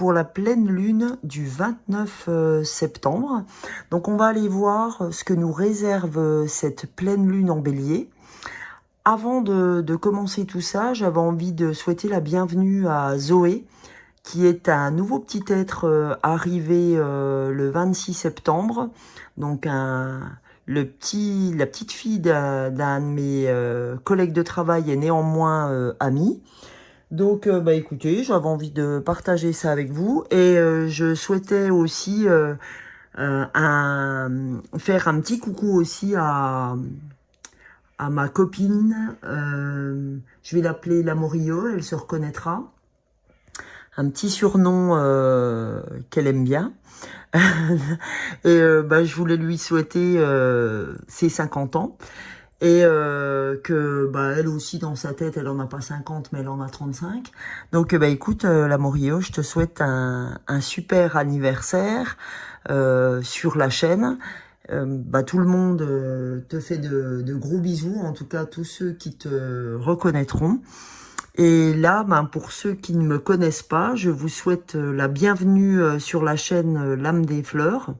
pour la pleine lune du 29 septembre. Donc on va aller voir ce que nous réserve cette pleine lune en bélier. Avant de commencer tout ça, j'avais envie de souhaiter la bienvenue à Zoé, qui est un nouveau petit être arrivé le 26 septembre. Donc la petite fille d'un de mes collègues de travail est néanmoins amie. Donc, écoutez, j'avais envie de partager ça avec vous et je souhaitais aussi faire un petit coucou aussi à ma copine. Je vais l'appeler la Morio, elle se reconnaîtra. Un petit surnom qu'elle aime bien. Et je voulais lui souhaiter ses 50 ans. Et que elle aussi dans sa tête elle en a pas 50 mais elle en a 35. Donc écoute la Morio, je te souhaite un super anniversaire sur la chaîne. Tout le monde te fait de gros bisous, en tout cas tous ceux qui te reconnaîtront. Et là, pour ceux qui ne me connaissent pas, je vous souhaite la bienvenue sur la chaîne L'Âme des Fleurs.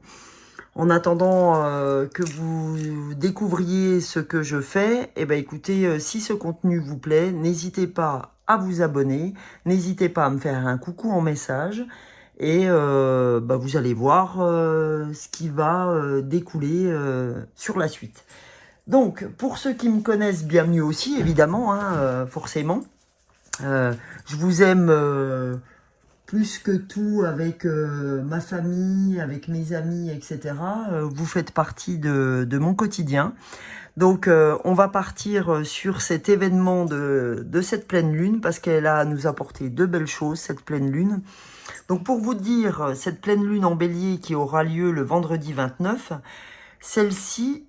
En attendant que vous découvriez ce que je fais, écoutez, si ce contenu vous plaît, n'hésitez pas à vous abonner, n'hésitez pas à me faire un coucou en message et vous allez voir ce qui va découler sur la suite. Donc, pour ceux qui me connaissent, bienvenue aussi, évidemment, forcément. Je vous aime plus que tout avec ma famille, avec mes amis, etc. Vous faites partie de mon quotidien. Donc, on va partir sur cet événement de cette pleine lune parce qu'elle a nous apporté de belles choses, cette pleine lune. Donc, pour vous dire, cette pleine lune en bélier qui aura lieu le vendredi 29, celle-ci,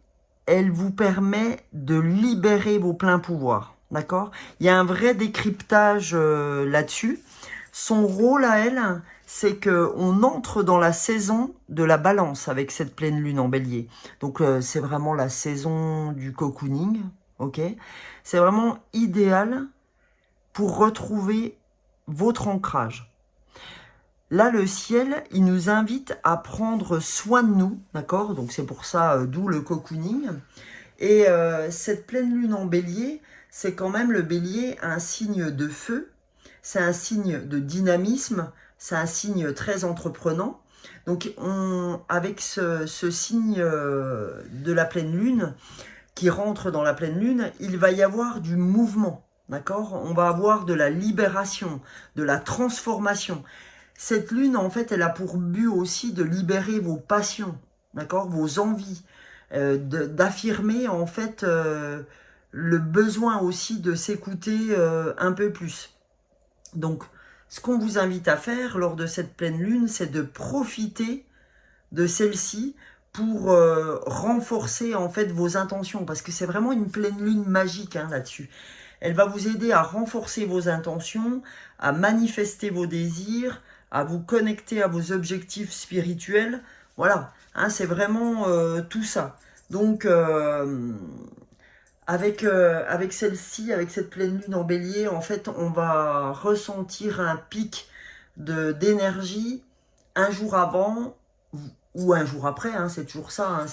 elle vous permet de libérer vos pleins pouvoirs. D'accord? Il y a un vrai décryptage là-dessus. Son rôle à elle, c'est que on entre dans la saison de la balance avec cette pleine lune en bélier. Donc c'est vraiment la saison du cocooning, ok? C'est vraiment idéal pour retrouver votre ancrage. Là, le ciel, il nous invite à prendre soin de nous, d'accord? Donc c'est pour ça, d'où le cocooning. Et cette pleine lune en bélier, c'est quand même le bélier un signe de feu, c'est un signe de dynamisme, c'est un signe très entreprenant. Donc avec ce signe de la pleine lune qui rentre dans la pleine lune, il va y avoir du mouvement, d'accord? On va avoir de la libération, de la transformation. Cette lune, en fait, elle a pour but aussi de libérer vos passions, d'accord? Vos envies, d'affirmer, en fait, le besoin aussi de s'écouter un peu plus. Donc, ce qu'on vous invite à faire lors de cette pleine lune, c'est de profiter de celle-ci pour renforcer en fait vos intentions, parce que c'est vraiment une pleine lune magique là-dessus. Elle va vous aider à renforcer vos intentions, à manifester vos désirs, à vous connecter à vos objectifs spirituels. Voilà, c'est vraiment tout ça. Donc, avec celle-ci, avec cette pleine lune en bélier, en fait, on va ressentir un pic d'énergie un jour avant ou un jour après, c'est toujours ça.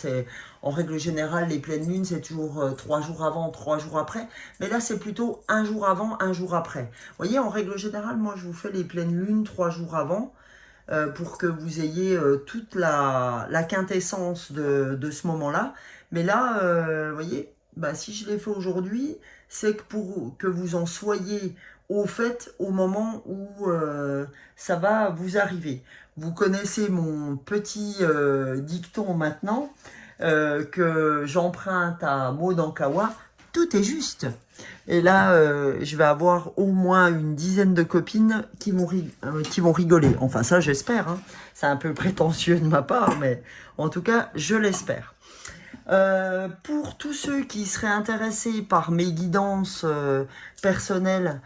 En règle générale, les pleines lunes, c'est toujours 3 jours avant, 3 jours après. Mais là, c'est plutôt un jour avant, un jour après. Vous voyez, en règle générale, moi, je vous fais les pleines lunes 3 jours avant pour que vous ayez toute la quintessence de ce moment-là. Mais là, vous voyez, si je l'ai fait aujourd'hui, c'est que pour que vous en soyez au fait au moment où ça va vous arriver. Vous connaissez mon petit dicton maintenant que j'emprunte à Maud Ankawa. Tout est juste. Et là, je vais avoir au moins une dizaine de copines qui vont rigoler. Enfin, ça, j'espère. C'est un peu prétentieux de ma part, mais en tout cas, je l'espère. Pour tous ceux qui seraient intéressés par mes guidances personnelles,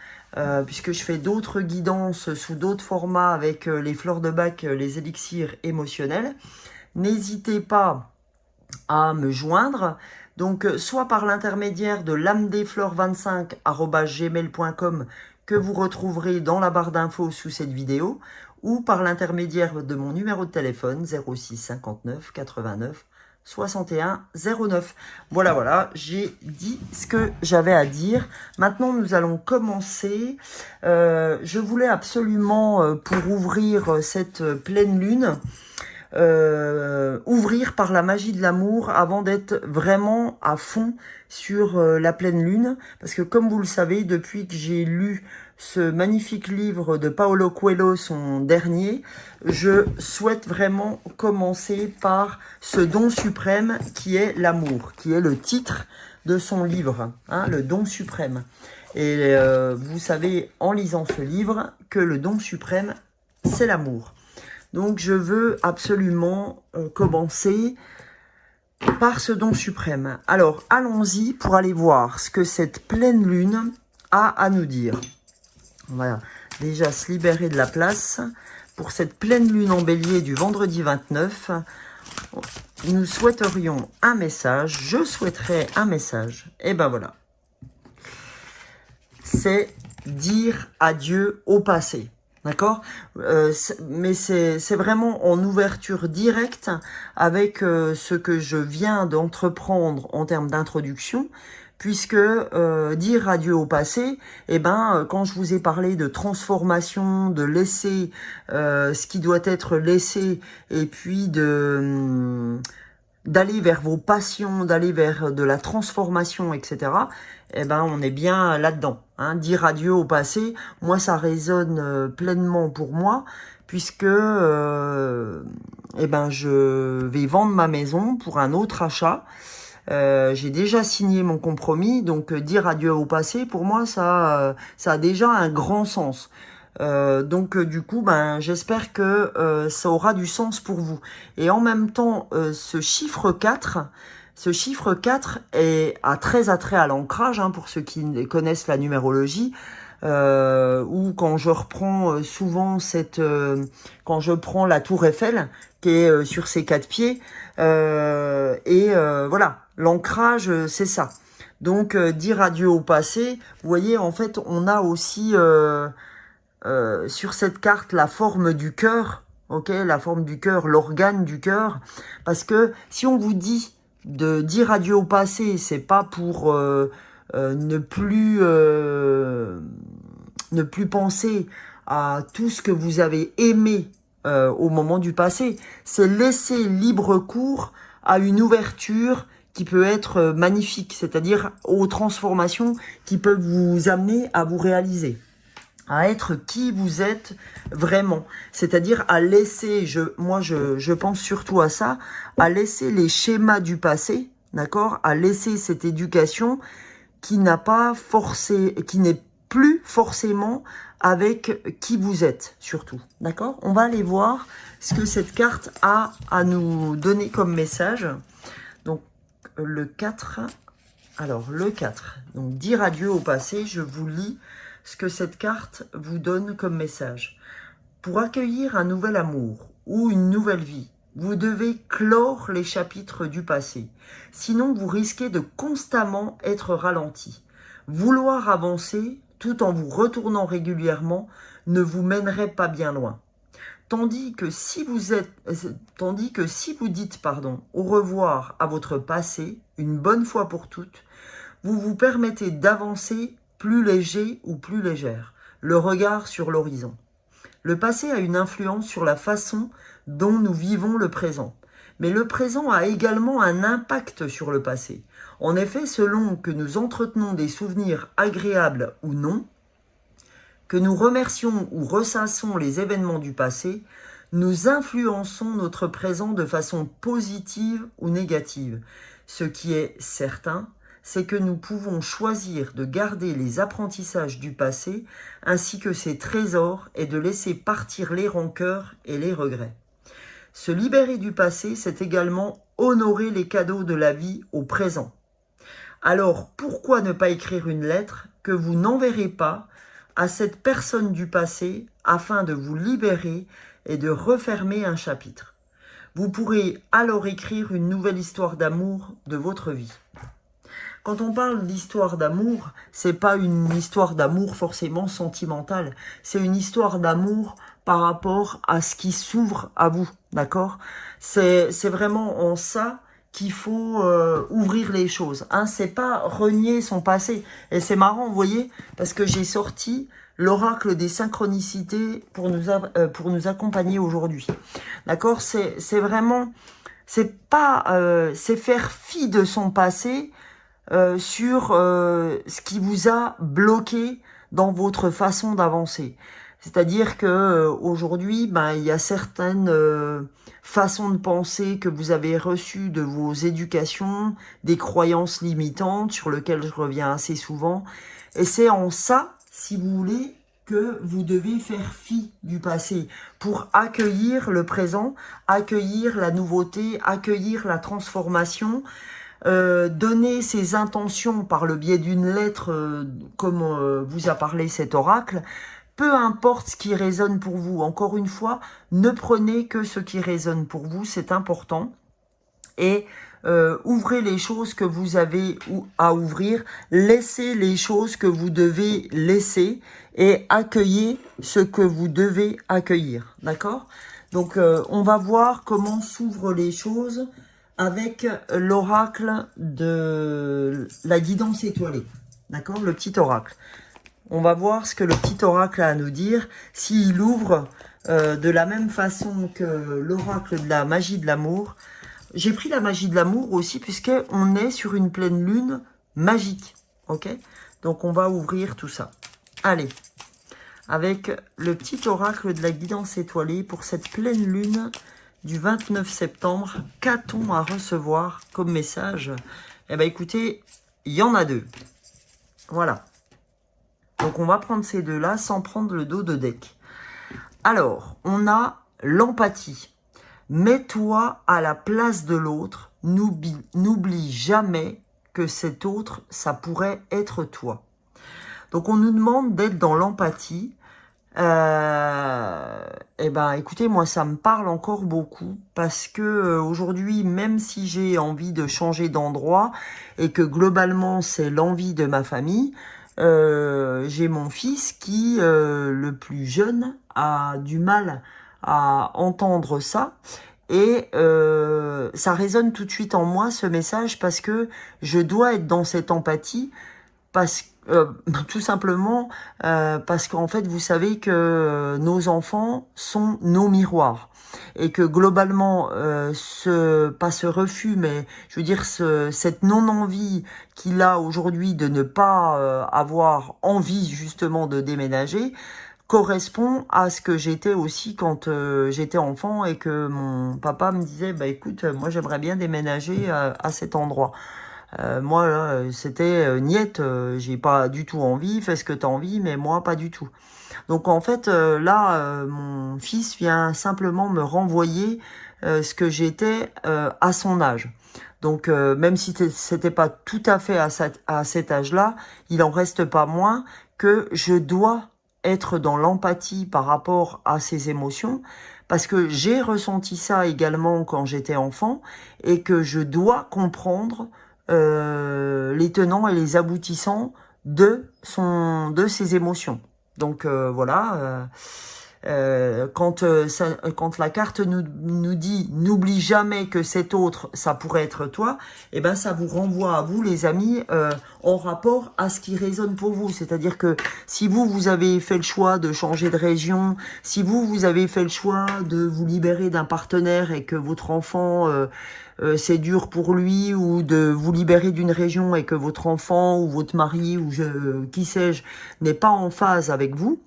puisque je fais d'autres guidances sous d'autres formats avec les fleurs de bac, les élixirs émotionnels, n'hésitez pas à me joindre. Donc, soit par l'intermédiaire de lamedesfleurs25@gmail.com que vous retrouverez dans la barre d'infos sous cette vidéo, ou par l'intermédiaire de mon numéro de téléphone 06 59 89 61 09. Voilà, j'ai dit ce que j'avais à dire. Maintenant, nous allons commencer. Je voulais absolument, pour ouvrir cette pleine lune, ouvrir par la magie de l'amour avant d'être vraiment à fond sur la pleine lune. Parce que comme vous le savez, depuis que j'ai lu ce magnifique livre de Paulo Coelho, son dernier, je souhaite vraiment commencer par ce don suprême qui est l'amour, qui est le titre de son livre, hein, le don suprême. Et vous savez, en lisant ce livre, que le don suprême, c'est l'amour. Donc je veux absolument commencer par ce don suprême. Alors allons-y pour aller voir ce que cette pleine lune a à nous dire. On va déjà se libérer de la place. Pour cette pleine lune en bélier du vendredi 29, nous souhaiterions un message. Je souhaiterais un message. Et ben voilà. C'est dire adieu au passé. D'accord, mais c'est vraiment en ouverture directe avec ce que je viens d'entreprendre en termes d'introduction, puisque dire adieu au passé, quand je vous ai parlé de transformation, de laisser ce qui doit être laissé, et puis d'aller vers vos passions, d'aller vers de la transformation, etc., on est bien là-dedans. Hein. Dire adieu au passé, moi, ça résonne pleinement pour moi, puisque je vais vendre ma maison pour un autre achat. J'ai déjà signé mon compromis, donc dire adieu au passé, pour moi, ça a déjà un grand sens. Du coup, j'espère que ça aura du sens pour vous. Et en même temps, ce chiffre 4 a très attrait à l'ancrage, hein, pour ceux qui connaissent la numérologie, ou quand je reprends souvent quand je prends la tour Eiffel, qui est sur ses 4 pieds, voilà, l'ancrage, c'est ça. Donc, dire adieu au passé, vous voyez, en fait, on a aussi... sur cette carte la forme du cœur, ok, la forme du cœur, l'organe du cœur, parce que si on vous dit de dire adieu au passé, c'est pas pour ne plus penser à tout ce que vous avez aimé au moment du passé, c'est laisser libre cours à une ouverture qui peut être magnifique, c'est-à-dire aux transformations qui peuvent vous amener à vous réaliser, à être qui vous êtes vraiment, c'est-à-dire à laisser, je pense surtout à ça, à laisser les schémas du passé, d'accord, à laisser cette éducation qui n'est plus forcément avec qui vous êtes, surtout, d'accord. On va aller voir ce que cette carte a à nous donner comme message. Donc, le 4, donc dire adieu au passé, je vous lis ce que cette carte vous donne comme message. Pour accueillir un nouvel amour ou une nouvelle vie, vous devez clore les chapitres du passé. Sinon, vous risquez de constamment être ralenti. Vouloir avancer tout en vous retournant régulièrement ne vous mènerait pas bien loin. Tandis que si vous dites au revoir à votre passé, une bonne fois pour toutes, vous vous permettez d'avancer plus léger ou plus légère, le regard sur l'horizon. Le passé a une influence sur la façon dont nous vivons le présent. Mais le présent a également un impact sur le passé. En effet, selon que nous entretenons des souvenirs agréables ou non, que nous remercions ou ressassons les événements du passé, nous influençons notre présent de façon positive ou négative. Ce qui est certain, c'est que nous pouvons choisir de garder les apprentissages du passé ainsi que ses trésors et de laisser partir les rancœurs et les regrets. Se libérer du passé, c'est également honorer les cadeaux de la vie au présent. Alors, pourquoi ne pas écrire une lettre que vous n'enverrez pas à cette personne du passé afin de vous libérer et de refermer un chapitre? Vous pourrez alors écrire une nouvelle histoire d'amour de votre vie. Quand on parle d'histoire d'amour, c'est pas une histoire d'amour forcément sentimentale. C'est une histoire d'amour par rapport à ce qui s'ouvre à vous, d'accord? C'est vraiment en ça qu'il faut ouvrir les choses. Hein, c'est pas renier son passé. Et c'est marrant, vous voyez, parce que j'ai sorti l'oracle des synchronicités pour nous accompagner aujourd'hui. D'accord? C'est vraiment, c'est pas, c'est faire fi de son passé sur ce qui vous a bloqué dans votre façon d'avancer. C'est-à-dire que aujourd'hui, ben, il y a certaines façons de penser que vous avez reçues de vos éducations, des croyances limitantes sur lesquelles je reviens assez souvent. Et c'est en ça, si vous voulez, que vous devez faire fi du passé pour accueillir le présent, accueillir la nouveauté, accueillir la transformation, donner ses intentions par le biais d'une lettre, comme vous a parlé cet oracle. Peu importe ce qui résonne pour vous, encore une fois, ne prenez que ce qui résonne pour vous, c'est important. Et ouvrez les choses que vous avez à ouvrir, laissez les choses que vous devez laisser et accueillez ce que vous devez accueillir, d'accord? Donc on va voir comment s'ouvrent les choses avec l'oracle de la guidance étoilée, d'accord? Le petit oracle. On va voir ce que le petit oracle a à nous dire, s'il ouvre de la même façon que l'oracle de la magie de l'amour. J'ai pris la magie de l'amour aussi, puisqu'on est sur une pleine lune magique, ok? Donc on va ouvrir tout ça. Allez, avec le petit oracle de la guidance étoilée pour cette pleine lune du 29 septembre, qu'a-t-on à recevoir comme message? Eh bien écoutez, il y en a deux. Voilà. Donc on va prendre ces deux-là sans prendre le dos de deck. Alors, on a l'empathie. Mets-toi à la place de l'autre. N'oublie jamais que cet autre, ça pourrait être toi. Donc on nous demande d'être dans l'empathie. Eh ben, écoutez, moi ça me parle encore beaucoup parce que aujourd'hui, même si j'ai envie de changer d'endroit et que globalement c'est l'envie de ma famille, j'ai mon fils qui, le plus jeune, a du mal à entendre ça. Et ça résonne tout de suite en moi, ce message, parce que je dois être dans cette empathie, parce tout simplement parce qu'en fait, vous savez que nos enfants sont nos miroirs. Et que globalement, pas ce refus, mais je veux dire cette non-envie qu'il a aujourd'hui de ne pas avoir envie justement de déménager, correspond à ce que j'étais aussi quand j'étais enfant et que mon papa me disait, bah écoute, moi j'aimerais bien déménager à cet endroit. Moi là, c'était niette, j'ai pas du tout envie, fais ce que t'as envie, mais moi pas du tout. Donc en fait, là, mon fils vient simplement me renvoyer ce que j'étais à son âge. Donc même si c'était pas tout à fait à cet âge-là, il en reste pas moins que je dois être dans l'empathie par rapport à ses émotions, parce que j'ai ressenti ça également quand j'étais enfant, et que je dois comprendre les tenants et les aboutissants de ses émotions. Donc voilà, quand la carte nous dit n'oublie jamais que cet autre, ça pourrait être toi, et ben ça vous renvoie à vous, les amis, en rapport à ce qui résonne pour vous. C'est-à-dire que si vous avez fait le choix de changer de région, si vous avez fait le choix de vous libérer d'un partenaire et que votre enfant c'est dur pour lui, ou de vous libérer d'une région et que votre enfant ou votre mari ou qui sais-je n'est pas en phase avec vous,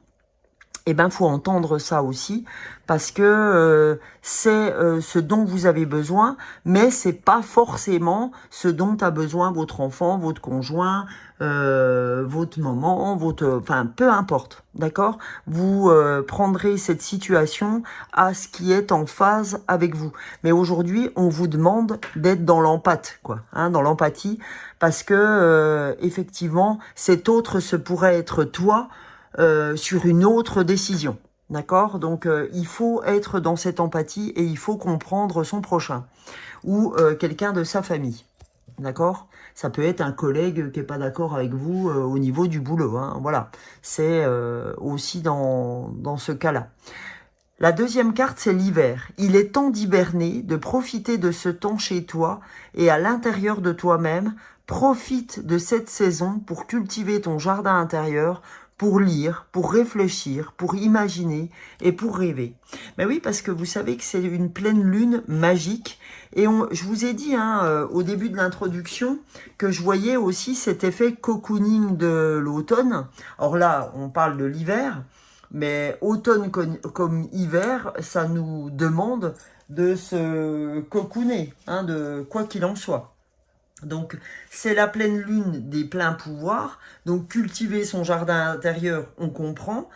eh ben, faut entendre ça aussi, parce que c'est ce dont vous avez besoin, mais c'est pas forcément ce dont a besoin votre enfant, votre conjoint, votre maman, enfin, peu importe, d'accord? Vous prendrez cette situation à ce qui est en phase avec vous. Mais aujourd'hui, on vous demande d'être dans l'empathie, quoi, hein, dans l'empathie, parce que effectivement, cet autre, ce pourrait être toi, sur une autre décision, d'accord? Donc il faut être dans cette empathie et il faut comprendre son prochain ou quelqu'un de sa famille, d'accord? Ça peut être un collègue qui est pas d'accord avec vous au niveau du boulot, hein, voilà. C'est aussi dans ce cas-là. La deuxième carte, c'est l'hiver. Il est temps d'hiberner, de profiter de ce temps chez toi et à l'intérieur de toi-même. Profite de cette saison pour cultiver ton jardin intérieur, pour lire, pour réfléchir, pour imaginer et pour rêver. Mais oui, parce que vous savez que c'est une pleine lune magique. Et je vous ai dit au début de l'introduction que je voyais aussi cet effet cocooning de l'automne. Or là, on parle de l'hiver. Mais automne comme hiver, ça nous demande de se cocooner, de quoi qu'il en soit. Donc, c'est la pleine lune des pleins pouvoirs. Donc, cultiver son jardin intérieur, on comprend.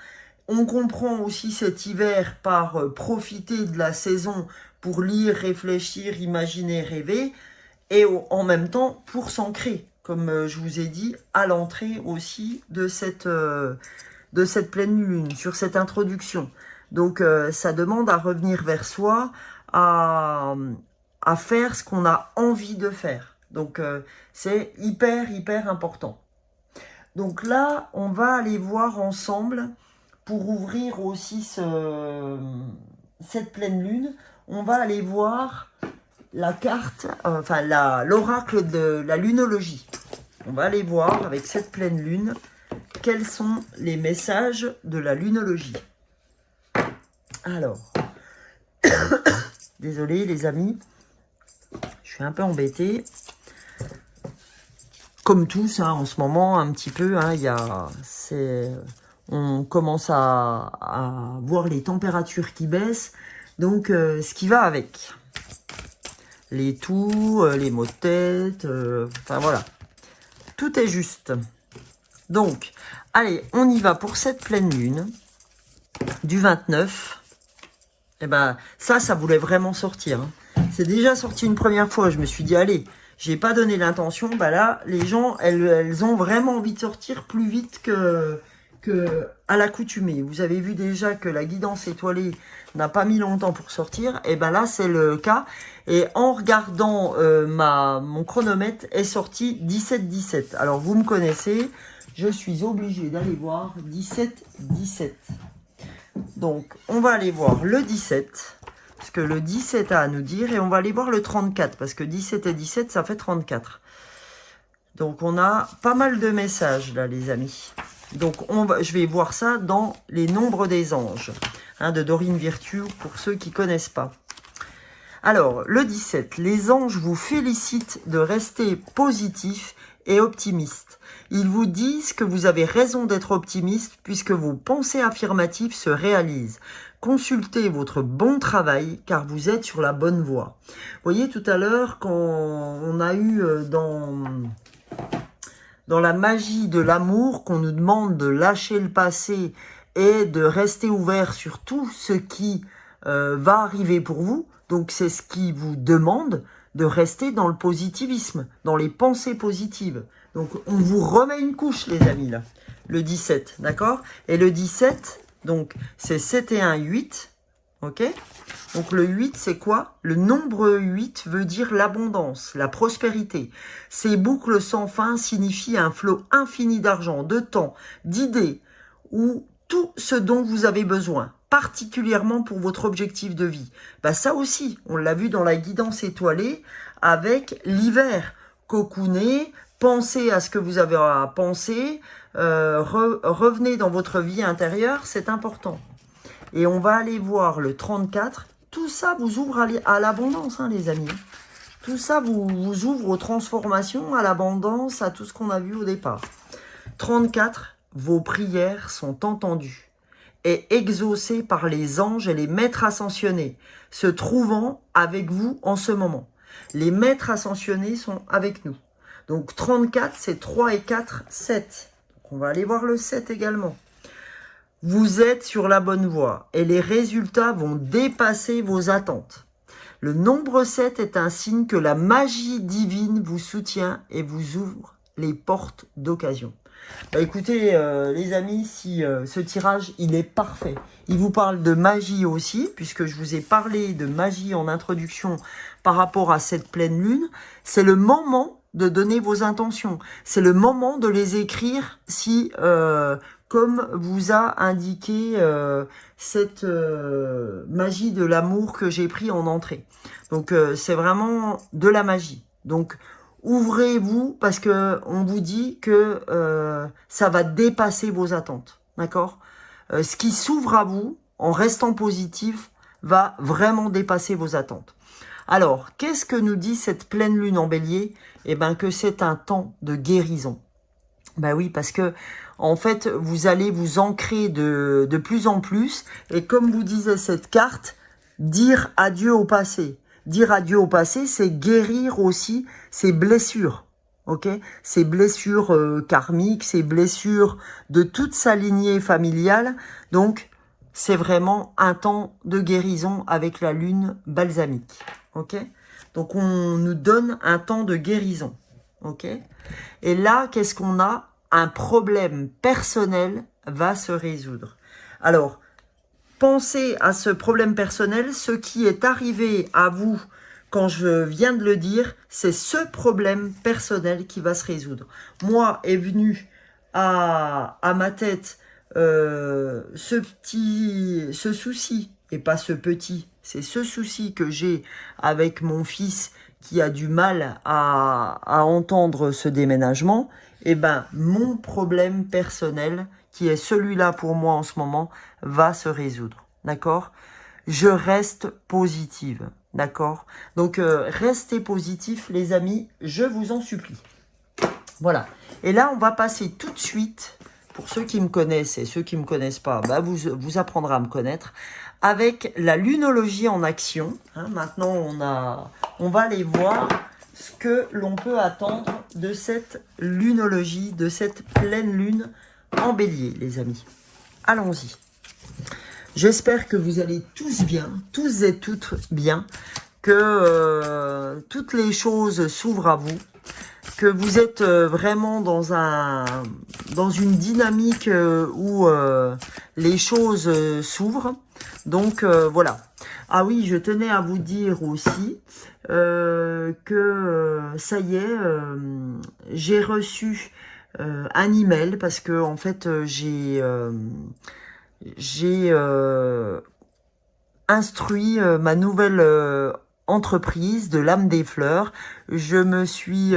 On comprend aussi cet hiver par profiter de la saison pour lire, réfléchir, imaginer, rêver. Et en même temps, pour s'ancrer, comme je vous ai dit, à l'entrée aussi de cette pleine lune, sur cette introduction. Donc, ça demande à revenir vers soi, à faire ce qu'on a envie de faire. Donc, c'est hyper important. Donc là, on va aller voir ensemble, pour ouvrir aussi cette pleine lune, on va aller voir la carte, l'oracle de la lunologie. On va aller voir avec cette pleine lune quels sont les messages de la lunologie. Alors, désolé les amis, je suis un peu embêtée. Comme tous, en ce moment, un petit peu, on commence à voir les températures qui baissent, donc ce qui va avec. Les toux, les maux de tête, enfin voilà, tout est juste. Donc, allez, on y va pour cette pleine lune du 29. Et ben, ça voulait vraiment sortir. C'est déjà sorti une première fois. Je me suis dit, allez, j'ai pas donné l'intention. Bah là, les gens, elles ont vraiment envie de sortir plus vite que à l'accoutumée. Vous avez vu déjà que la guidance étoilée n'a pas mis longtemps pour sortir. Et ben là, c'est le cas. Et en regardant mon chronomètre est sorti 17-17. Alors, vous me connaissez. Je suis obligée d'aller voir 17-17. Donc, on va aller voir le 17, parce que le 17 a à nous dire, et on va aller voir le 34, parce que 17 et 17, ça fait 34. Donc, on a pas mal de messages, là, les amis. Donc, je vais voir ça dans les nombres des anges, de Dorine Virtue, pour ceux qui ne connaissent pas. Alors, le 17, les anges vous félicitent de rester positif et optimiste. Ils vous disent que vous avez raison d'être optimiste puisque vos pensées affirmatives se réalisent. Consultez votre bon travail car vous êtes sur la bonne voie. Vous voyez tout à l'heure quand on a eu dans la magie de l'amour qu'on nous demande de lâcher le passé et de rester ouvert sur tout ce qui va arriver pour vous. Donc c'est ce qui vous demande de rester dans le positivisme, dans les pensées positives. Donc, on vous remet une couche, les amis, là. Le 17, d'accord? Et le 17, donc, c'est 7 et 1, 8. Ok? Donc, le 8, c'est quoi? Le nombre 8 veut dire l'abondance, la prospérité. Ces boucles sans fin signifient un flot infini d'argent, de temps, d'idées, ou tout ce dont vous avez besoin, particulièrement pour votre objectif de vie. Bah, ça aussi, on l'a vu dans la guidance étoilée avec l'hiver. Cocooner, pensez à ce que vous avez à penser, revenez dans votre vie intérieure, c'est important. Et on va aller voir le 34. Tout ça vous ouvre à l'abondance, les amis. Tout ça vous ouvre aux transformations, à l'abondance, à tout ce qu'on a vu au départ. 34, vos prières sont entendues et exaucées par les anges et les maîtres ascensionnés, se trouvant avec vous en ce moment. Les maîtres ascensionnés sont avec nous. Donc 34, c'est 3 et 4, 7. Donc on va aller voir le 7 également. Vous êtes sur la bonne voie et les résultats vont dépasser vos attentes. Le nombre 7 est un signe que la magie divine vous soutient et vous ouvre les portes d'occasion. Bah écoutez, les amis, si ce tirage, il est parfait. Il vous parle de magie aussi, puisque je vous ai parlé de magie en introduction par rapport à cette pleine lune. C'est le moment de donner vos intentions. C'est le moment de les écrire si, comme vous a indiqué cette magie de l'amour que j'ai pris en entrée. Donc, c'est vraiment de la magie. Donc, ouvrez-vous parce que on vous dit que ça va dépasser vos attentes. D'accord? Ce qui s'ouvre à vous, en restant positif, va vraiment dépasser vos attentes. Alors, qu'est-ce que nous dit cette pleine lune en bélier? Eh bien, que c'est un temps de guérison. Ben oui, parce que, en fait, vous allez vous ancrer de plus en plus. Et comme vous disait cette carte, dire adieu au passé. Dire adieu au passé, c'est guérir aussi ses blessures. Ok? Ces blessures karmiques, ces blessures de toute sa lignée familiale. Donc, c'est vraiment un temps de guérison avec la lune balsamique. Ok? Donc, on nous donne un temps de guérison. Ok? Et là, qu'est-ce qu'on a? Un problème personnel va se résoudre. Alors, pensez à ce problème personnel. Ce qui est arrivé à vous, quand je viens de le dire, c'est ce problème personnel qui va se résoudre. Moi, est venu à ma tête ce souci, et pas ce petit, c'est ce souci que j'ai avec mon fils qui a du mal à entendre ce déménagement. Eh ben, mon problème personnel, qui est celui-là pour moi en ce moment, va se résoudre. D'accord? Je reste positive. D'accord? Donc, restez positif, les amis, je vous en supplie. Voilà. Et là, on va passer tout de suite, pour ceux qui me connaissent et ceux qui ne me connaissent pas, bah vous apprendrez à me connaître, avec la lunologie en action. Hein, maintenant, on va aller voir ce que l'on peut attendre de cette lunologie, de cette pleine lune en bélier, les amis. Allons-y. J'espère que vous allez tous bien, tous et toutes bien, que toutes les choses s'ouvrent à vous, que vous êtes vraiment dans une dynamique où les choses s'ouvrent. Donc voilà. Ah oui, je tenais à vous dire aussi que ça y est, j'ai reçu un email parce que en fait j'ai instruit ma nouvelle entreprise de l'âme des fleurs. Je me suis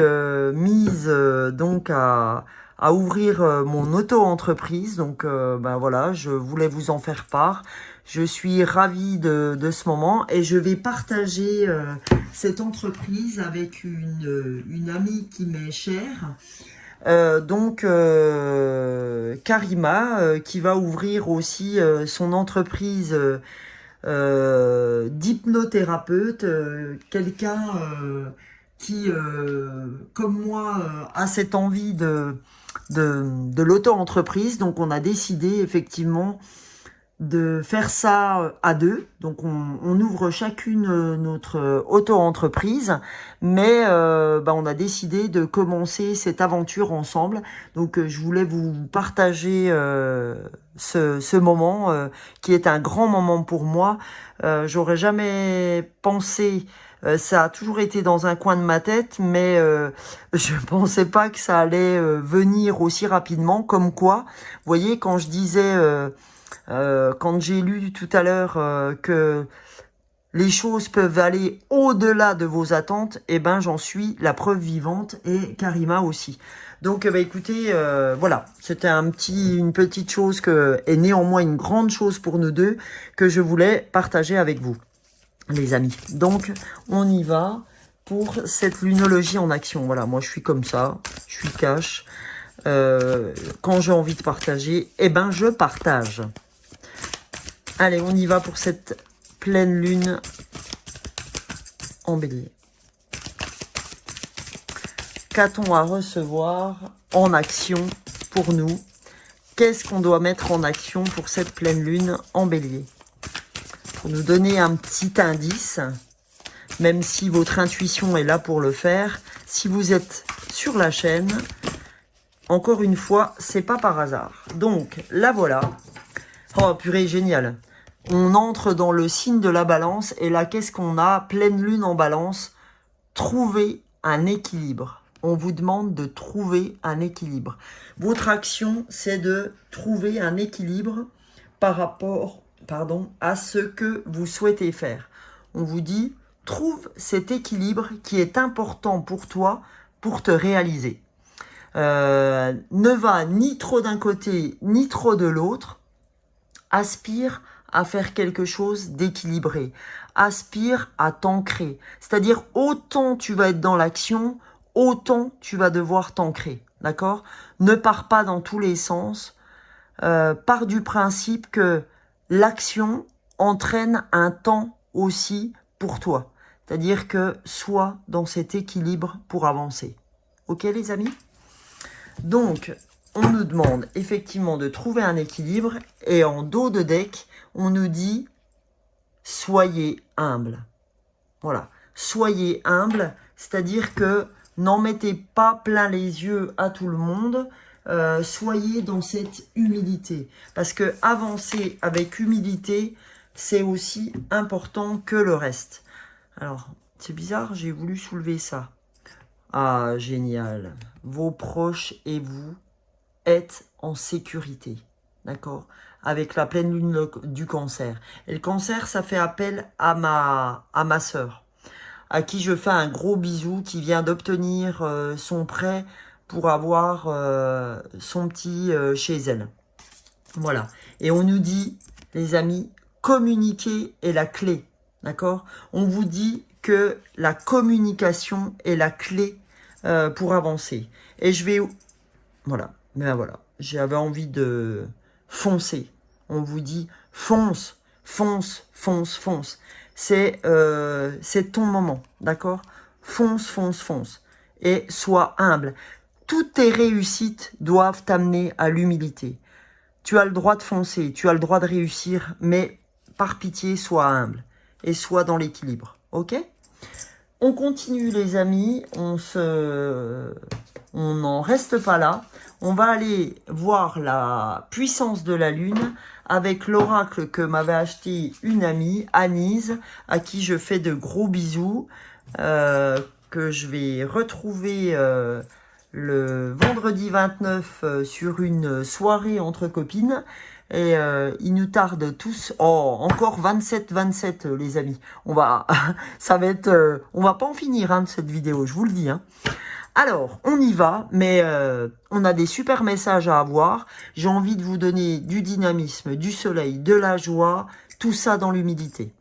mise donc à ouvrir mon auto-entreprise. Donc ben voilà, je voulais vous en faire part. Je suis ravie de ce moment et je vais partager cette entreprise avec une amie qui m'est chère. Donc Karima qui va ouvrir aussi son entreprise d'hypnothérapeute, quelqu'un qui comme moi a cette envie de l'auto-entreprise. Donc on a décidé effectivement de faire ça à deux. Donc on ouvre chacune notre auto-entreprise, mais on a décidé de commencer cette aventure ensemble. Donc je voulais vous partager ce moment qui est un grand moment pour moi. J'aurais jamais pensé, ça a toujours été dans un coin de ma tête, mais je pensais pas que ça allait venir aussi rapidement. Comme quoi, vous voyez, quand je disais quand j'ai lu tout à l'heure que les choses peuvent aller au-delà de vos attentes, eh ben j'en suis la preuve vivante et Karima aussi. Donc écoutez, voilà, c'était une petite chose et néanmoins une grande chose pour nous deux que je voulais partager avec vous, les amis. Donc on y va pour cette lunologie en action. Voilà, moi je suis comme ça, je suis cash. Quand j'ai envie de partager, eh ben je partage. Allez, on y va pour cette pleine lune en bélier. Qu'a-t-on à recevoir en action pour nous? Qu'est-ce qu'on doit mettre en action pour cette pleine lune en bélier? Pour nous donner un petit indice, même si votre intuition est là pour le faire, si vous êtes sur la chaîne, encore une fois, c'est pas par hasard. Donc, la voilà. Oh, purée, génial. On entre dans le signe de la balance et là, qu'est-ce qu'on a? Pleine lune en balance. Trouver un équilibre. on vous demande de trouver un équilibre. Votre action, c'est de trouver un équilibre par rapport, à ce que vous souhaitez faire. On vous dit, trouve cet équilibre qui est important pour toi pour te réaliser. Ne va ni trop d'un côté, ni trop de l'autre. Aspire à faire quelque chose d'équilibré. Aspire à t'ancrer. C'est-à-dire, autant tu vas être dans l'action, autant tu vas devoir t'ancrer. D'accord? Ne pars pas dans tous les sens. Pars du principe que l'action entraîne un temps aussi pour toi. C'est-à-dire que sois dans cet équilibre pour avancer. Ok les amis? Donc, on nous demande effectivement de trouver un équilibre et en dos de deck, on nous dit soyez humble. Voilà, soyez humble, c'est-à-dire que n'en mettez pas plein les yeux à tout le monde, soyez dans cette humilité. Parce que avancer avec humilité, c'est aussi important que le reste. Alors, c'est bizarre, j'ai voulu soulever ça. Ah, génial. Vos proches et vous êtes en sécurité, d'accord? Avec la pleine lune du cancer. Et le cancer, ça fait appel à ma sœur, à qui je fais un gros bisou, qui vient d'obtenir son prêt pour avoir son petit chez elle. Voilà. Et on nous dit, les amis, communiquer est la clé, d'accord? On vous dit que la communication est la clé pour avancer. Et je vais... Voilà. Ben voilà. J'avais envie de foncer. On vous dit fonce, fonce, fonce, fonce. C'est ton moment, d'accord? Fonce, fonce, fonce. Et sois humble. Toutes tes réussites doivent t'amener à l'humilité. Tu as le droit de foncer, tu as le droit de réussir, mais par pitié, sois humble et sois dans l'équilibre, ok? On continue les amis, on n'en reste pas là. On va aller voir la puissance de la lune avec l'oracle que m'avait acheté une amie, Anise, à qui je fais de gros bisous, que je vais retrouver le vendredi 29 sur une soirée entre copines. Et il nous tarde tous. Oh, encore 27 les amis. On va, ça va être, on va pas en finir hein, de cette vidéo, je vous le dis. Hein. Alors, on y va, mais on a des super messages à avoir. J'ai envie de vous donner du dynamisme, du soleil, de la joie, tout ça dans l'humilité.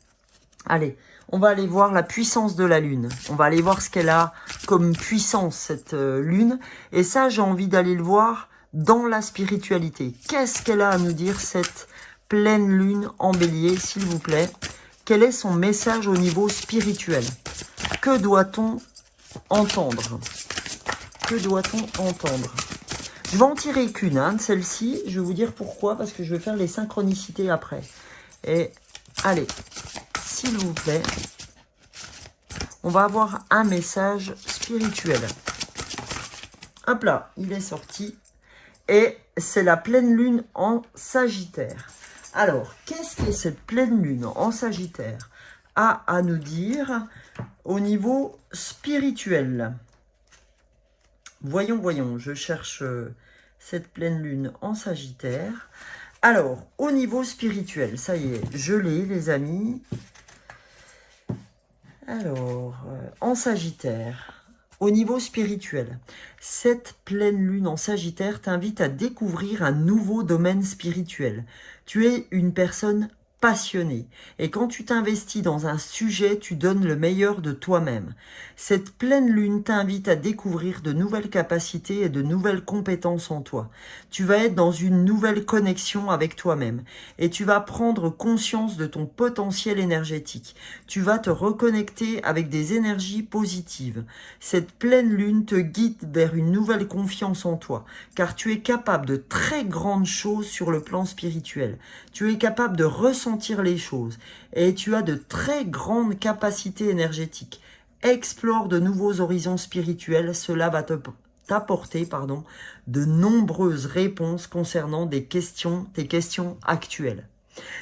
Allez, on va aller voir la puissance de la lune. On va aller voir ce qu'elle a comme puissance, cette lune. Et ça, j'ai envie d'aller le voir dans la spiritualité. Qu'est-ce qu'elle a à nous dire, cette pleine lune en bélier, s'il vous plaît? Quel est son message au niveau spirituel? Que doit-on entendre? Que doit-on entendre? Je vais en tirer qu'une, hein, de celle-ci. Je vais vous dire pourquoi, parce que je vais faire les synchronicités après. Et allez, s'il vous plaît, on va avoir un message spirituel. Hop là, il est sorti. Et c'est la pleine lune en Sagittaire. Alors, qu'est-ce que cette pleine lune en Sagittaire a à nous dire au niveau spirituel? Voyons, je cherche cette pleine lune en Sagittaire. Alors, au niveau spirituel, ça y est, je l'ai les amis. Alors, en Sagittaire, au niveau spirituel, cette pleine lune en Sagittaire t'invite à découvrir un nouveau domaine spirituel. Tu es une personne passionnée et quand tu t'investis dans un sujet, tu donnes le meilleur de toi-même. Cette pleine lune t'invite à découvrir de nouvelles capacités et de nouvelles compétences en toi. Tu vas être dans une nouvelle connexion avec toi-même et tu vas prendre conscience de ton potentiel énergétique. Tu vas te reconnecter avec des énergies positives. Cette pleine lune te guide vers une nouvelle confiance en toi, car tu es capable de très grandes choses sur le plan spirituel. Tu es capable de ressentir les choses et tu as de très grandes capacités énergétiques. Explore de nouveaux horizons spirituels, cela va t'apporter de nombreuses réponses concernant tes questions actuelles.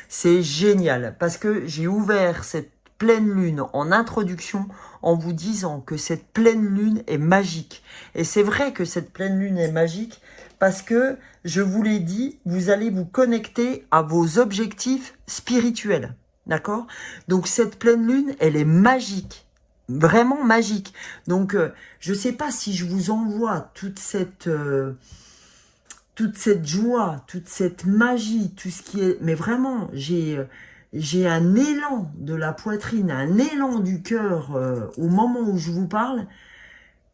C'est génial parce que j'ai ouvert cette pleine lune en introduction en vous disant que cette pleine lune est magique. Et c'est vrai que cette pleine lune est magique parce que, je vous l'ai dit, vous allez vous connecter à vos objectifs spirituels. D'accord? Donc cette pleine lune, elle est magique. Vraiment magique. Donc, je sais pas si je vous envoie toute cette joie, toute cette magie, tout ce qui est... Mais vraiment, j'ai un élan de la poitrine, un élan du cœur au moment où je vous parle,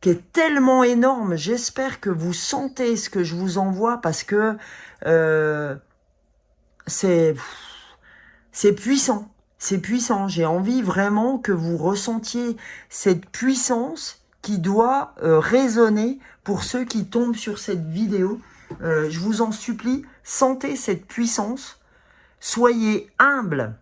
qui est tellement énorme. J'espère que vous sentez ce que je vous envoie parce que c'est puissant. C'est puissant. J'ai envie vraiment que vous ressentiez cette puissance qui doit résonner pour ceux qui tombent sur cette vidéo. Je vous en supplie, sentez cette puissance. Soyez humble.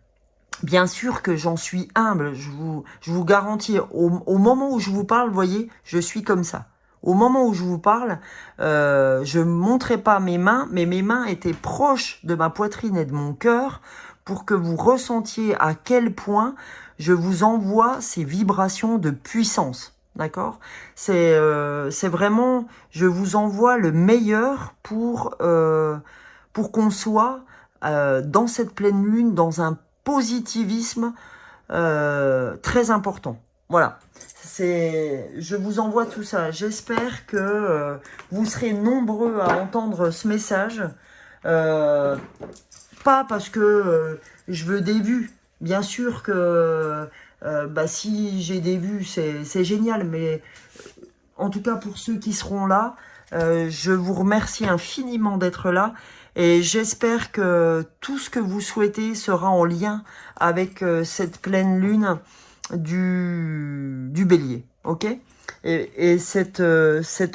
Bien sûr que j'en suis humble, je vous garantis, au moment où je vous parle, vous voyez, je suis comme ça. Au moment où je vous parle, je ne montrais pas mes mains, mais mes mains étaient proches de ma poitrine et de mon cœur pour que vous ressentiez à quel point je vous envoie ces vibrations de puissance. D'accord? C'est vraiment, je vous envoie le meilleur pour qu'on soit dans cette pleine lune, dans un positivisme très important. Voilà, je vous envoie tout ça. J'espère que vous serez nombreux à entendre ce message. Pas parce que je veux des vues. Bien sûr que si j'ai des vues, c'est génial. Mais en tout cas, pour ceux qui seront là, je vous remercie infiniment d'être là. Et j'espère que tout ce que vous souhaitez sera en lien avec cette pleine lune du bélier. Ok? Et cette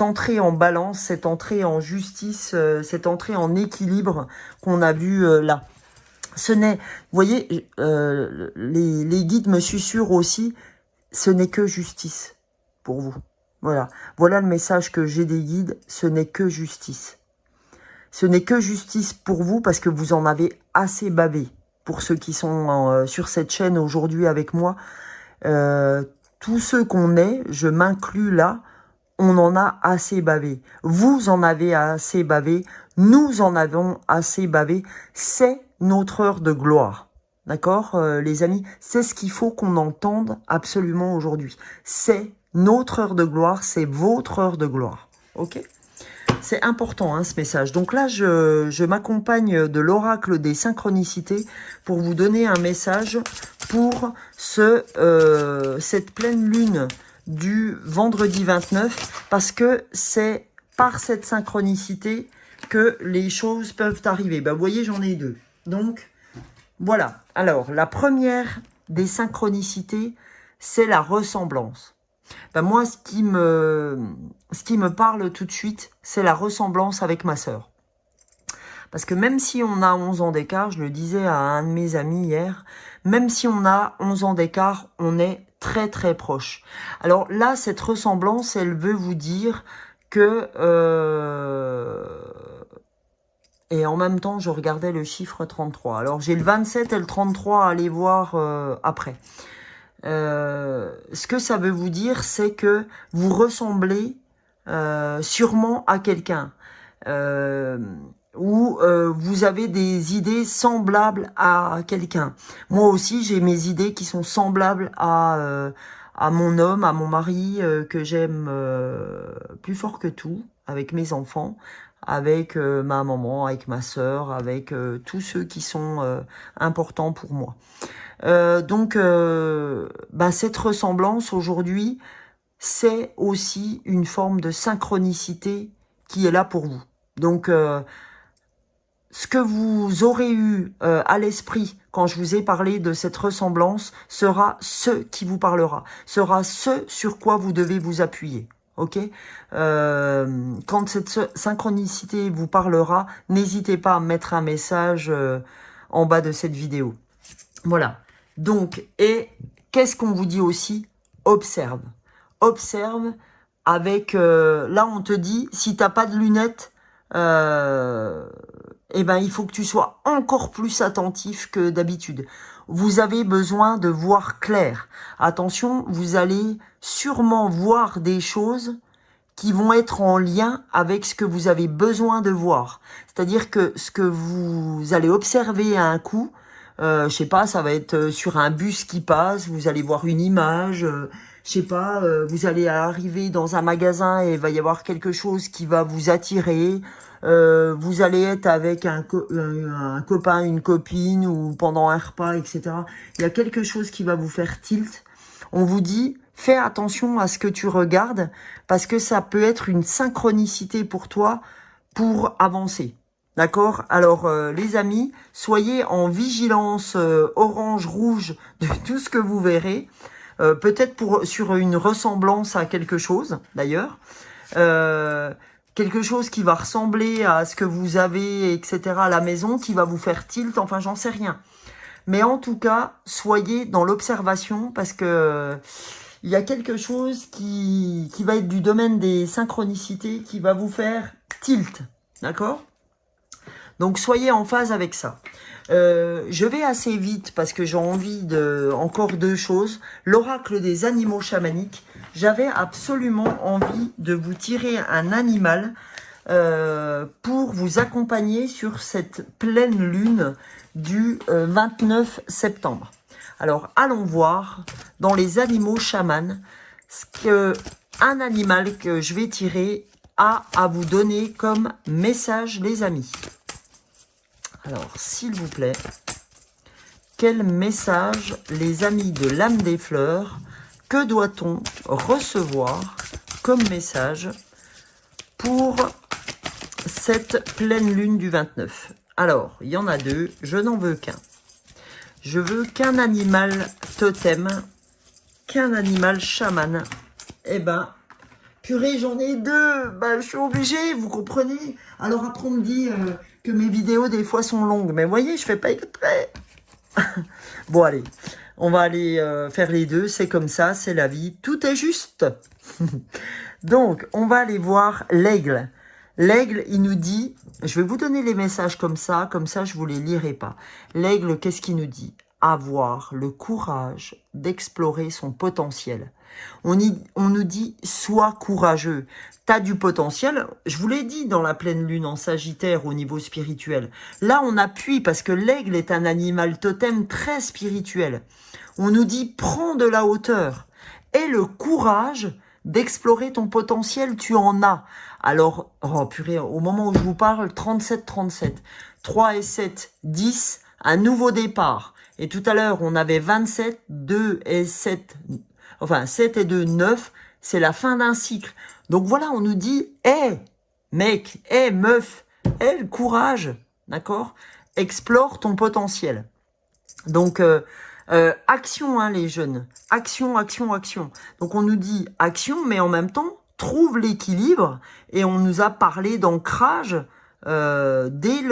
entrée en balance, cette entrée en justice, cette entrée en équilibre qu'on a vu là. Ce n'est, vous voyez, les guides me susurrent aussi, ce n'est que justice pour vous. Voilà. Voilà le message que j'ai des guides, ce n'est que justice. Ce n'est que justice pour vous parce que vous en avez assez bavé. Pour ceux qui sont sur cette chaîne aujourd'hui avec moi, tous ceux qu'on est, je m'inclus là, on en a assez bavé. Vous en avez assez bavé, nous en avons assez bavé. C'est notre heure de gloire. D'accord, les amis? C'est ce qu'il faut qu'on entende absolument aujourd'hui. C'est notre heure de gloire, c'est votre heure de gloire. Ok? C'est important, hein, ce message. Donc là, je m'accompagne de l'oracle des synchronicités pour vous donner un message pour cette pleine lune du vendredi 29, parce que c'est par cette synchronicité que les choses peuvent arriver. Vous voyez, j'en ai deux. Donc, voilà. Alors, la première des synchronicités, c'est la ressemblance. Moi, ce qui me parle tout de suite, c'est la ressemblance avec ma sœur. Parce que même si on a 11 ans d'écart, je le disais à un de mes amis hier, même si on a 11 ans d'écart, on est très très proche. Alors là, cette ressemblance, elle veut vous dire que... Et en même temps, je regardais le chiffre 33. Alors j'ai le 27 et le 33 à aller voir après. Ce que ça veut vous dire, c'est que vous ressemblez sûrement à quelqu'un. Ou vous avez des idées semblables à quelqu'un. Moi aussi, j'ai mes idées qui sont semblables à mon homme, à mon mari, que j'aime plus fort que tout, avec mes enfants, avec ma maman, avec ma sœur, avec tous ceux qui sont importants pour moi. Donc, cette ressemblance aujourd'hui, c'est aussi une forme de synchronicité qui est là pour vous. Donc, ce que vous aurez eu à l'esprit quand je vous ai parlé de cette ressemblance sera ce qui vous parlera, sera ce sur quoi vous devez vous appuyer. Ok, quand cette synchronicité vous parlera, n'hésitez pas à mettre un message en bas de cette vidéo. Voilà. Donc, et qu'est-ce qu'on vous dit aussi? Observe. Observe avec... là, on te dit, si t'as pas de lunettes, il faut que tu sois encore plus attentif que d'habitude. vous avez besoin de voir clair. Attention, vous allez sûrement voir des choses qui vont être en lien avec ce que vous avez besoin de voir. C'est-à-dire que ce que vous allez observer à un coup, je sais pas, ça va être sur un bus qui passe, vous allez voir une image, je sais pas, vous allez arriver dans un magasin et il va y avoir quelque chose qui va vous attirer, vous allez être avec un copain, une copine ou pendant un repas, etc. Il y a quelque chose qui va vous faire tilt. On vous dit, fais attention à ce que tu regardes parce que ça peut être une synchronicité pour toi pour avancer. D'accord? Alors, les amis, soyez en vigilance orange, rouge de tout ce que vous verrez. Peut-être sur une ressemblance à quelque chose, d'ailleurs. Quelque chose qui va ressembler à ce que vous avez, etc. à la maison, qui va vous faire tilt, enfin, j'en sais rien. Mais en tout cas, soyez dans l'observation parce que il y a quelque chose qui va être du domaine des synchronicités qui va vous faire tilt. D'accord? Donc, soyez en phase avec ça. Je vais assez vite parce que j'ai envie de encore deux choses. L'oracle des animaux chamaniques. J'avais absolument envie de vous tirer un animal pour vous accompagner sur cette pleine lune du 29 septembre. Alors, allons voir dans les animaux chamans ce que un animal que je vais tirer a à vous donner comme message, les amis. Alors, s'il vous plaît, quel message, les amis de l'âme des fleurs, que doit-on recevoir comme message pour cette pleine lune du 29? Alors, il y en a deux, je n'en veux qu'un. Je veux qu'un animal totem, qu'un animal chaman. Eh ben, purée, j'en ai deux. Bah, je suis obligée, vous comprenez? Alors après, on me dit que mes vidéos, des fois, sont longues. Mais vous voyez, je fais pas exprès. Bon, allez, on va aller faire les deux. C'est comme ça, c'est la vie. Tout est juste. Donc, on va aller voir l'aigle. L'aigle, il nous dit, je vais vous donner les messages comme ça je vous les lirai pas. L'aigle, qu'est-ce qu'il nous dit? Avoir le courage d'explorer son potentiel. On nous dit, sois courageux. T'as du potentiel, je vous l'ai dit dans la pleine lune en Sagittaire au niveau spirituel. Là, on appuie parce que l'aigle est un animal totem très spirituel. On nous dit, prends de la hauteur. Et le courage d'explorer ton potentiel, tu en as. Alors, oh purée, au moment où je vous parle, 37-37, 3 et 7, 10, un nouveau départ. Et tout à l'heure, on avait 27, 2 et 7, enfin 7 et 2, 9, c'est la fin d'un cycle. Donc voilà, on nous dit, hé, mec, hé, meuf, hé, le courage, d'accord? Explore ton potentiel. Donc, action, hein, les jeunes. Action, action, action. Donc, on nous dit action, mais en même temps, trouve l'équilibre. Et on nous a parlé d'ancrage dès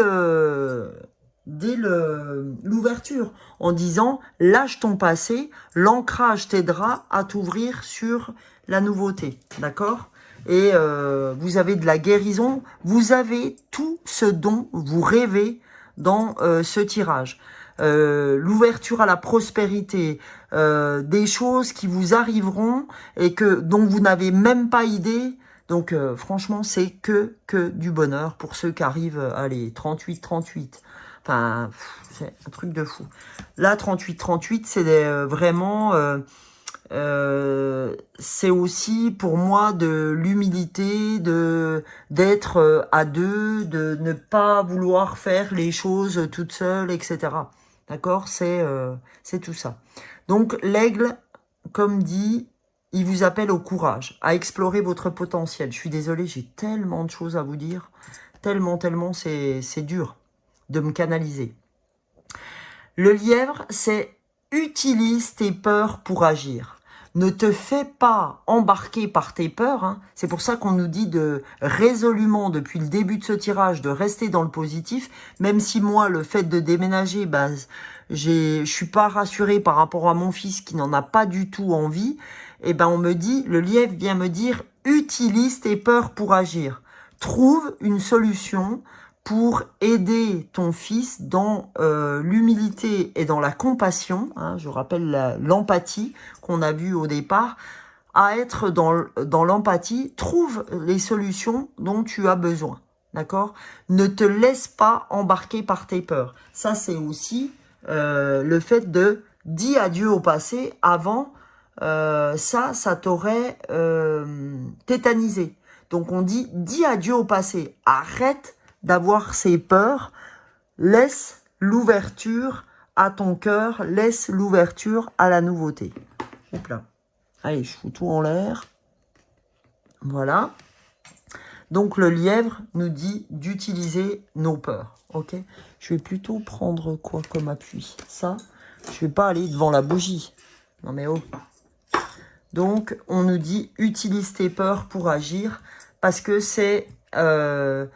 l'ouverture, en disant, lâche ton passé, l'ancrage t'aidera à t'ouvrir sur la nouveauté. D'accord? Et vous avez de la guérison, vous avez tout ce dont vous rêvez dans ce tirage. L'ouverture à la prospérité, des choses qui vous arriveront et dont vous n'avez même pas idée. Donc franchement, c'est que du bonheur pour ceux qui arrivent, allez, 38-38. Enfin, c'est un truc de fou. Là, 38-38, c'est vraiment... c'est aussi pour moi de l'humilité, d'être à deux, de ne pas vouloir faire les choses toute seule, etc. D'accord? C'est tout ça. Donc l'aigle, comme dit, il vous appelle au courage, à explorer votre potentiel. Je suis désolée, j'ai tellement de choses à vous dire, tellement, c'est dur de me canaliser. Le lièvre, c'est utilise tes peurs pour agir. Ne te fais pas embarquer par tes peurs. Hein. C'est pour ça qu'on nous dit de résolument, depuis le début de ce tirage, de rester dans le positif. Même si moi, le fait de déménager, ben, je suis pas rassurée par rapport à mon fils qui n'en a pas du tout envie. Et ben, on me dit, le lièvre vient me dire, utilise tes peurs pour agir. Trouve une solution pour aider ton fils dans l'humilité et dans la compassion, hein, je rappelle l'empathie qu'on a vue au départ, à être dans l'empathie. Trouve les solutions dont tu as besoin, d'accord? Ne te laisse pas embarquer par tes peurs. Ça, c'est aussi le fait de dire adieu au passé avant, ça t'aurait tétanisé. Donc on dit, dis adieu au passé, arrête d'avoir ces peurs, laisse l'ouverture à ton cœur, laisse l'ouverture à la nouveauté. Hop là. Allez, je fous tout en l'air. Voilà. Donc le lièvre nous dit d'utiliser nos peurs. Ok. Je vais plutôt prendre quoi comme appui? Ça, je vais pas aller devant la bougie. Non mais oh. Donc on nous dit utilise tes peurs pour agir parce que c'est un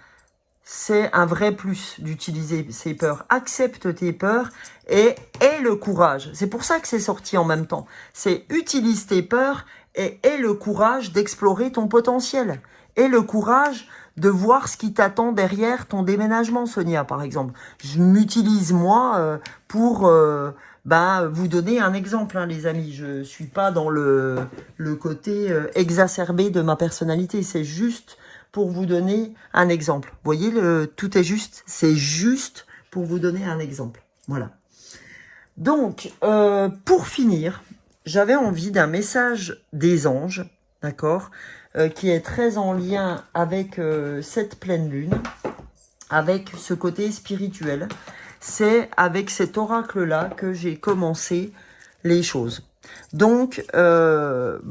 vrai plus d'utiliser ces peurs. Accepte tes peurs et aie le courage. C'est pour ça que c'est sorti en même temps. C'est utilise tes peurs et aie le courage d'explorer ton potentiel. Aie le courage de voir ce qui t'attend derrière ton déménagement, Sonia, par exemple. Je m'utilise, moi, pour vous donner un exemple, hein, les amis. Je suis pas dans le côté exacerbé de ma personnalité. C'est juste pour vous donner un exemple. Vous voyez, tout est juste. C'est juste pour vous donner un exemple. Voilà. Donc, pour finir, j'avais envie d'un message des anges, d'accord, qui est très en lien avec cette pleine lune, avec ce côté spirituel. C'est avec cet oracle-là que j'ai commencé les choses. Donc,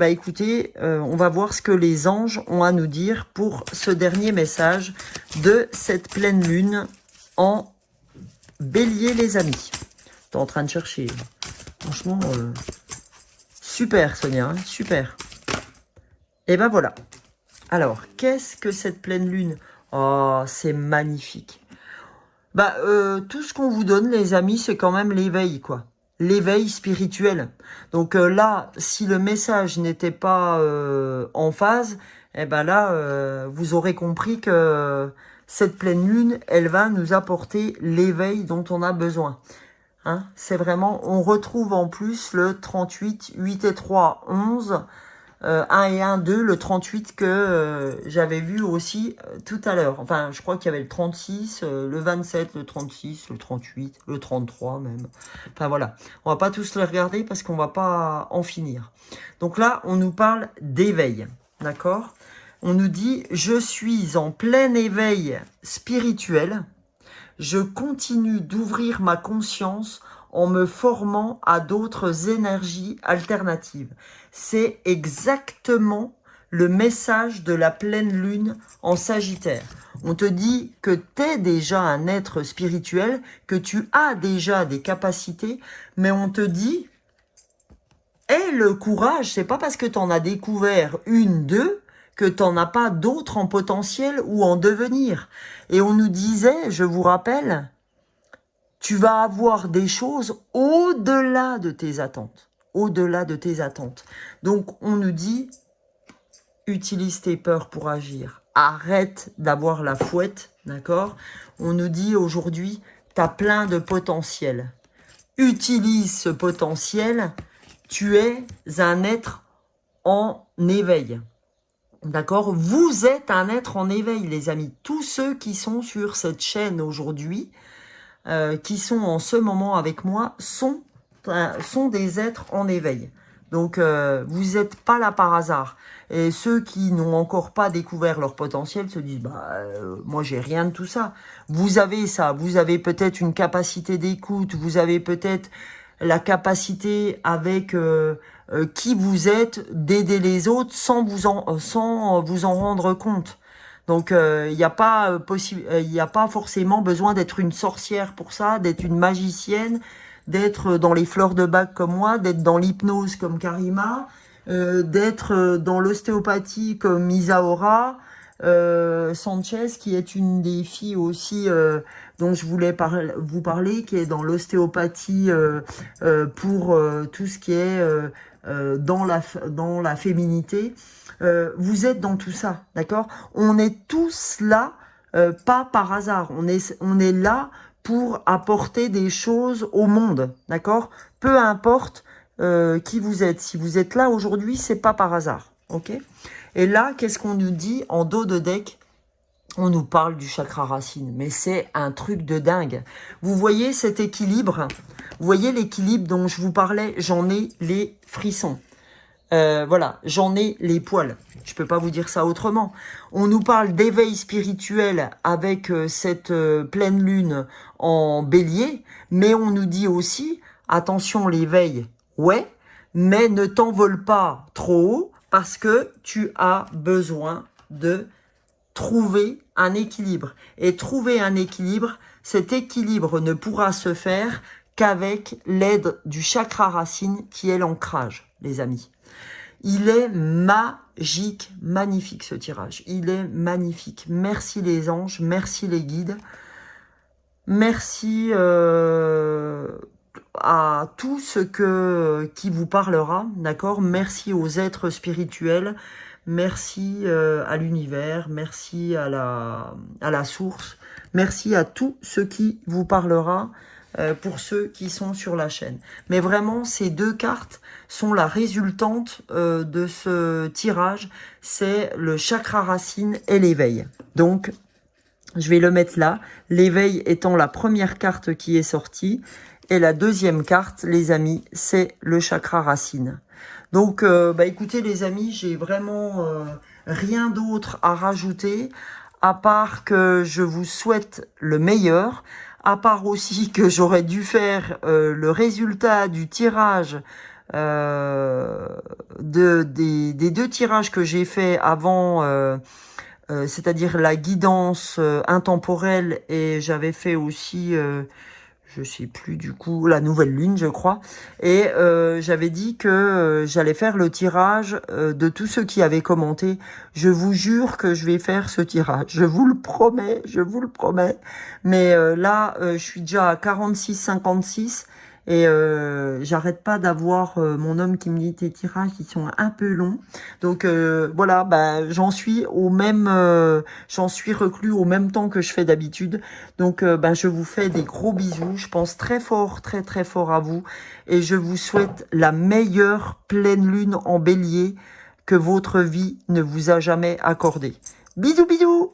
écoutez, on va voir ce que les anges ont à nous dire pour ce dernier message de cette pleine lune en bélier, les amis. T'es en train de chercher. Franchement, super, Sonia, hein, super. Et ben voilà. Alors, qu'est-ce que cette pleine lune? Oh, c'est magnifique. Tout ce qu'on vous donne, les amis, c'est quand même l'éveil, quoi. L'éveil spirituel. Donc là, si le message n'était pas en phase, eh ben là, vous aurez compris que cette pleine lune, elle va nous apporter l'éveil dont on a besoin. Hein, c'est vraiment, on retrouve en plus le 38, 8 et 3, 11, 1 et 1, 2, le 38 que j'avais vu aussi tout à l'heure. Enfin, je crois qu'il y avait le 36, le 27, le 36, le 38, le 33 même. Enfin voilà, on va pas tous les regarder parce qu'on va pas en finir. Donc là, on nous parle d'éveil, d'accord? On nous dit, je suis en plein éveil spirituel. Je continue d'ouvrir ma conscience en me formant à d'autres énergies alternatives. C'est exactement le message de la pleine lune en Sagittaire. On te dit que tu es déjà un être spirituel, que tu as déjà des capacités, mais on te dit, aie le courage, c'est pas parce que tu en as découvert une, deux, que tu n'en as pas d'autres en potentiel ou en devenir. Et on nous disait, je vous rappelle, tu vas avoir des choses au-delà de tes attentes. Au-delà de tes attentes. Donc, on nous dit, utilise tes peurs pour agir. Arrête d'avoir la fouette, d'accord? On nous dit aujourd'hui, tu as plein de potentiel. Utilise ce potentiel. Tu es un être en éveil. D'accord? Vous êtes un être en éveil, les amis. Tous ceux qui sont sur cette chaîne aujourd'hui, qui sont en ce moment avec moi, sont des êtres en éveil. Donc, vous n'êtes pas là par hasard. Et ceux qui n'ont encore pas découvert leur potentiel se disent, moi, j'ai rien de tout ça. Vous avez ça. Vous avez peut-être une capacité d'écoute. Vous avez peut-être la capacité avec qui vous êtes d'aider les autres sans vous en rendre compte. Donc il n'y a pas forcément besoin d'être une sorcière pour ça, d'être une magicienne, d'être dans les fleurs de bac comme moi, d'être dans l'hypnose comme Karima, d'être dans l'ostéopathie comme Isaora Sanchez, qui est une des filles aussi dont je voulais vous parler, qui est dans l'ostéopathie pour tout ce qui est dans la féminité. Vous êtes dans tout ça, d'accord? On est tous là pas par hasard. On est là pour apporter des choses au monde, d'accord? Peu importe qui vous êtes. Si vous êtes là aujourd'hui, c'est pas par hasard, ok? Et là, qu'est-ce qu'on nous dit en dos de deck? On nous parle du chakra racine, mais c'est un truc de dingue. Vous voyez cet équilibre? Vous voyez l'équilibre dont je vous parlais? J'en ai les frissons. Voilà, j'en ai les poils. Je peux pas vous dire ça autrement. On nous parle d'éveil spirituel avec cette pleine lune en bélier, mais on nous dit aussi, attention l'éveil, ouais, mais ne t'envole pas trop haut parce que tu as besoin de trouver un équilibre. Et trouver un équilibre, cet équilibre ne pourra se faire qu'avec l'aide du chakra racine qui est l'ancrage, les amis. Il est magique, magnifique ce tirage. Il est magnifique. Merci les anges, merci les guides. Merci à tout ce qui vous parlera, d'accord? Merci aux êtres spirituels. Merci à l'univers, merci à la source, merci à tout ce qui vous parlera pour ceux qui sont sur la chaîne. Mais vraiment, ces deux cartes sont la résultante de ce tirage, c'est le chakra racine et l'éveil. Donc, je vais le mettre là, l'éveil étant la première carte qui est sortie, et la deuxième carte, les amis, c'est le chakra racine. Donc, écoutez les amis, j'ai vraiment rien d'autre à rajouter, à part que je vous souhaite le meilleur, à part aussi que j'aurais dû faire le résultat du tirage, des deux tirages que j'ai fait avant, c'est-à-dire la guidance intemporelle, et j'avais fait aussi... je sais plus du coup, la nouvelle lune je crois, et j'avais dit que j'allais faire le tirage de tous ceux qui avaient commenté. Je vous jure que je vais faire ce tirage, je vous le promets, mais là je suis déjà à 46-56 et j'arrête pas d'avoir mon homme qui me dit tes tirages ils sont un peu longs, donc voilà, j'en suis reclus au même temps que je fais d'habitude, donc je vous fais des gros bisous, je pense très fort à vous, et je vous souhaite la meilleure pleine lune en bélier que votre vie ne vous a jamais accordée. Bisous bisous.